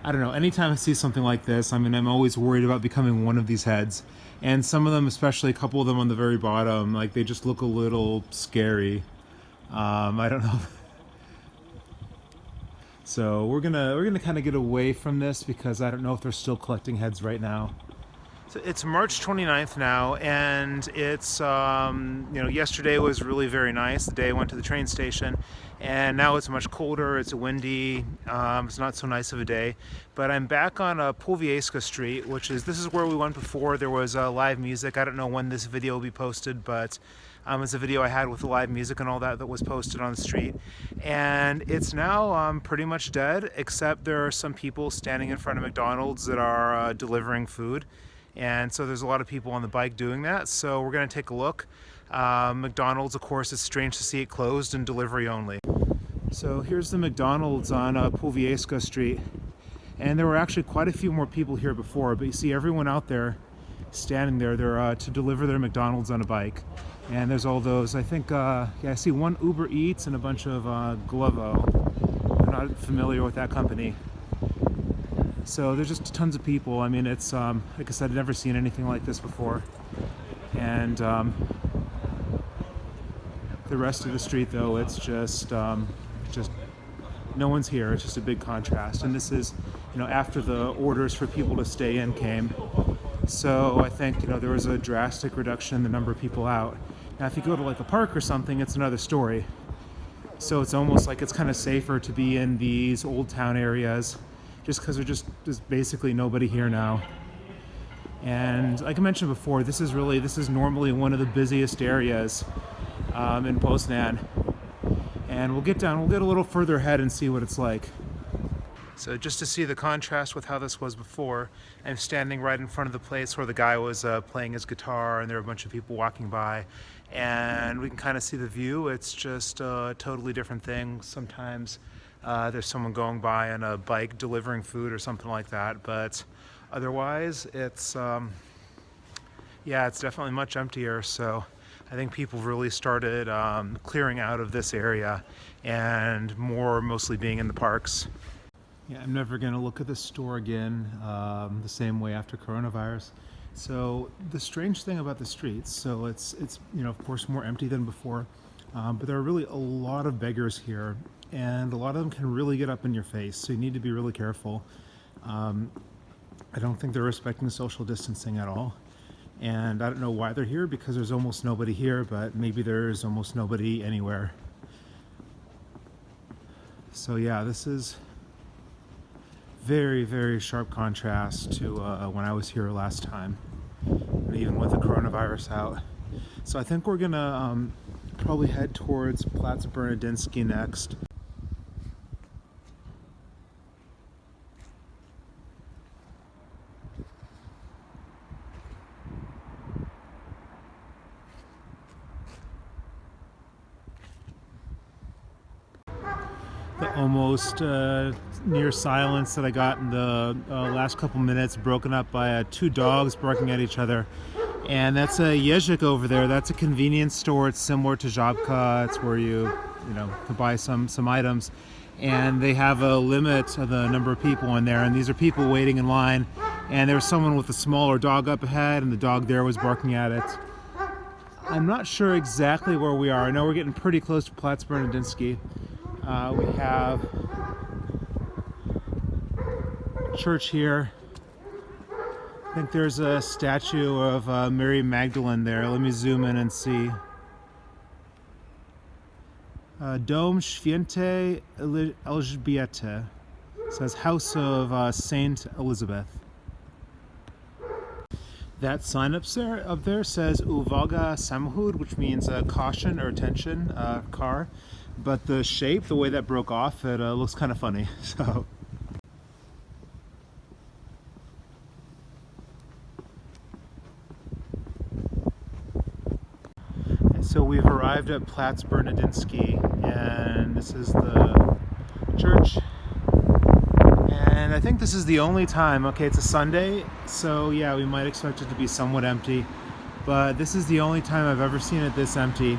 I don't know, anytime I see something like this, I mean, I'm always worried about becoming one of these heads. And some of them, especially a couple of them on the very bottom, like they just look a little scary. I don't know. So we're gonna kind of get away from this because I don't know if they're still collecting heads right now. So it's March 29th now, and it's, yesterday was really very nice. The day I went to the train station, and now it's much colder, it's windy, it's not so nice of a day. But I'm back on Powiejska Street, this is where we went before. There was live music. I don't know when this video will be posted, but it's a video I had with the live music and all that was posted on the street. And it's now pretty much dead, except there are some people standing in front of McDonald's that are delivering food. And so there's a lot of people on the bike doing that, so we're going to take a look. McDonald's, of course, it's strange to see it closed and delivery only. So here's the McDonald's on Powiejska Street, and there were actually quite a few more people here before, but you see everyone out there standing there. They're to deliver their McDonald's on a bike. And there's all those, I think, I see one Uber Eats and a bunch of Glovo. I'm not familiar with that company. So there's just tons of people. I mean, it's, like I said, I've never seen anything like this before. And the rest of the street, though, it's just no one's here. It's just a big contrast. And this is, after the orders for people to stay in came. So I think, there was a drastic reduction in the number of people out. Now, if you go to like a park or something, it's another story. So it's almost like it's kind of safer to be in these old town areas, just because there's basically nobody here now. And like I mentioned before, this is normally one of the busiest areas in Poznań. And we'll get a little further ahead and see what it's like. So just to see the contrast with how this was before, I'm standing right in front of the place where the guy was playing his guitar, and there were a bunch of people walking by, and we can kind of see the view. It's just a totally different thing. Sometimes there's someone going by on a bike delivering food or something like that, but otherwise it's it's definitely much emptier. So I think people really started clearing out of this area and mostly being in the parks. Yeah, I'm never going to look at this store again the same way after coronavirus. So the strange thing about the streets, so it's of course more empty than before, but there are really a lot of beggars here, and a lot of them can really get up in your face, so you need to be really careful. I don't think they're respecting social distancing at all, and I don't know why they're here, because there's almost nobody here, but maybe there's almost nobody anywhere. So yeah, this is very, very sharp contrast to when I was here last time, even with the coronavirus out. So I think we're gonna probably head towards Platz Bernardinsky next. The almost near silence that I got in the last couple minutes, broken up by two dogs barking at each other. And that's a Jezik over there. That's a convenience store. It's similar to Żabka. It's where you can buy some items. And they have a limit of the number of people in there. And these are people waiting in line. And there was someone with a smaller dog up ahead, and the dog there was barking at it. I'm not sure exactly where we are. I know we're getting pretty close to Platz Bernardinsky. We have a church here. I think there's a statue of Mary Magdalene there. Let me zoom in and see. Dom Świętej Elżbiety. It says House of Saint Elizabeth. That sign up there says Uwaga Samochód, which means caution or attention, car. But the shape, the way that broke off, it looks kind of funny. So we've arrived at Platz Bernardinsky, and this is the church. And I think this is the only time, okay, it's a Sunday, so yeah, we might expect it to be somewhat empty, but this is the only time I've ever seen it this empty.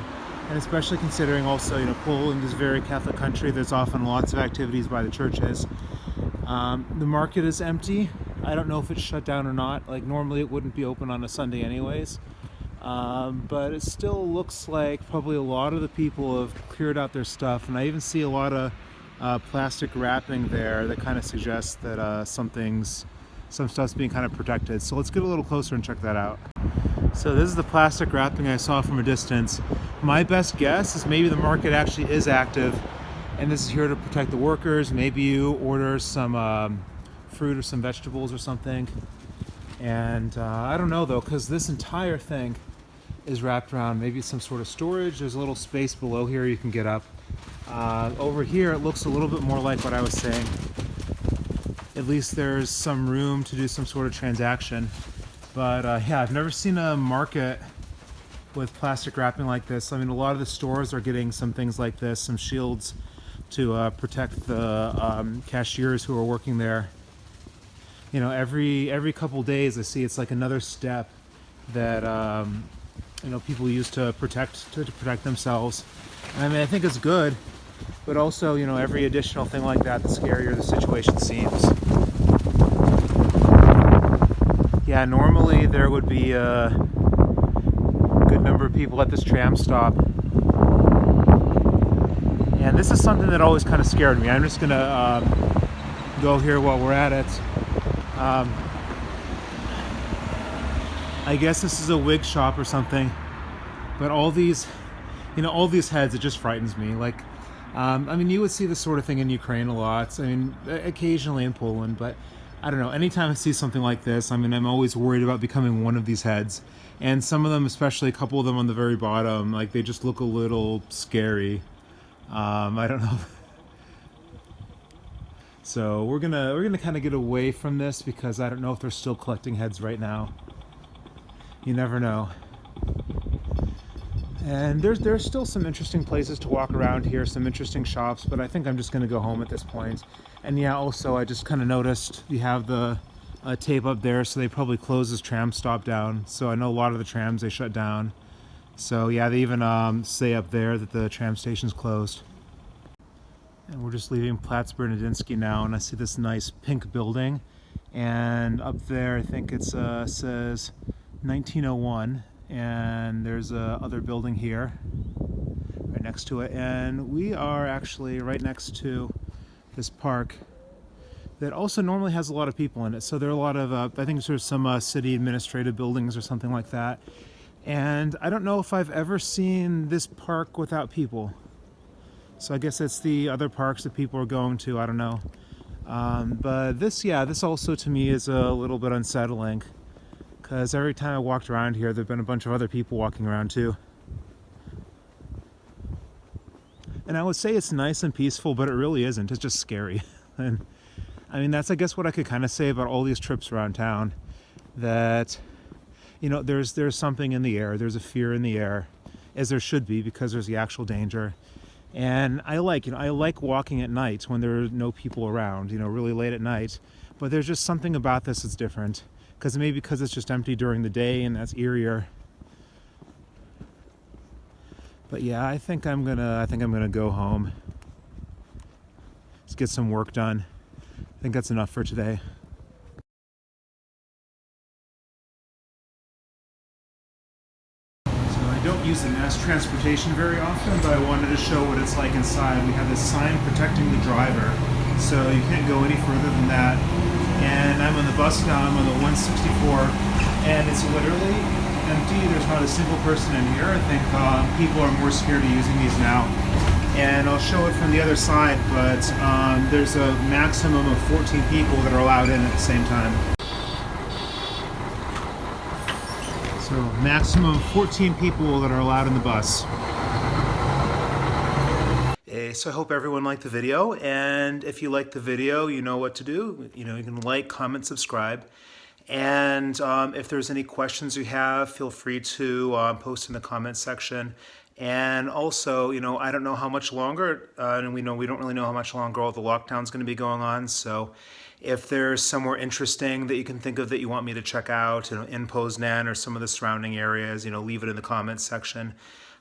And especially considering also, Poland is a very Catholic country. There's often lots of activities by the churches. The market is empty. I don't know if it's shut down or not. Like normally it wouldn't be open on a Sunday anyways. But it still looks like probably a lot of the people have cleared out their stuff, and I even see a lot of plastic wrapping there that kind of suggests that some stuff's being kind of protected. So let's get a little closer and check that out. So this is the plastic wrapping I saw from a distance. My best guess is maybe the market actually is active, and this is here to protect the workers. Maybe you order some fruit or some vegetables or something. And I don't know though, because this entire thing is wrapped around maybe some sort of storage. There's a little space below here you can get up. Over here it looks a little bit more like what I was saying. At least there's some room to do some sort of transaction. But yeah, I've never seen a market with plastic wrapping like this. I mean, a lot of the stores are getting some things like this, some shields to protect the cashiers who are working there. You know, every couple days I see it's like another step that you know, people use to protect themselves. And I mean, I think it's good, but also, you know, every additional thing like that, the scarier the situation seems. Yeah, normally there would be a good number of people at this tram stop. And this is something that always kind of scared me. I'm just gonna go here while we're at it. I guess this is a wig shop or something, but all these, you know, all these heads, it just frightens me. Like, I mean, you would see this sort of thing in Ukraine a lot. I mean, occasionally in Poland, but I don't know. Anytime I see something like this, I mean, I'm always worried about becoming one of these heads. And some of them, especially a couple of them on the very bottom, like they just look a little scary. I don't know. So we're gonna kind of get away from this because I don't know if they're still collecting heads right now. You never know. And there's still some interesting places to walk around here, some interesting shops, but I think I'm just gonna go home at this point. And yeah, also I just kind of noticed you have the tape up there, so they probably closed this tram stop down. So I know a lot of the trams they shut down. So yeah, they even say up there that the tram station's closed. And we're just leaving Platz-Bernadinsky now, and I see this nice pink building, and up there I think it says 1901, and there's a other building here right next to it, and we are actually right next to this park that also normally has a lot of people in it. So there are a lot of I think there's some city administrative buildings or something like that, and I don't know if I've ever seen this park without people. So I guess it's the other parks that people are going to, I don't know. But this also to me is a little bit unsettling, because every time I walked around here, there've been a bunch of other people walking around too. And I would say it's nice and peaceful, but it really isn't. It's just scary. And I mean, that's I guess what I could kind of say about all these trips around town, that, you know, there's something in the air, there's a fear in the air, as there should be, because there's the actual danger. And I like walking at night when there are no people around, you know, really late at night. But there's just something about this that's different, because maybe because it's just empty during the day and that's eerier. But yeah, I think I'm gonna go home. Let's get some work done. I think that's enough for today. I don't use the mass transportation very often, but I wanted to show what it's like inside. We have this sign protecting the driver, so you can't go any further than that. And I'm on the bus now, I'm on the 164, and it's literally empty. There's not a single person in here. I think people are more scared of using these now. And I'll show it from the other side, but there's a maximum of 14 people that are allowed in at the same time. So maximum 14 people that are allowed in the bus. So I hope everyone liked the video, and if you liked the video, you know what to do. You know, you can like, comment, subscribe, and if there's any questions you have, feel free to post in the comments section. And also, you know, I don't know how much longer, and we don't really know how much longer all the lockdown's going to be going on. So if there's somewhere interesting that you can think of that you want me to check out, you know, in Poznań or some of the surrounding areas, you know, leave it in the comments section,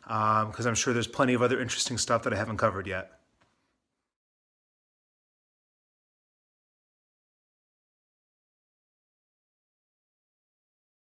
because I'm sure there's plenty of other interesting stuff that I haven't covered yet.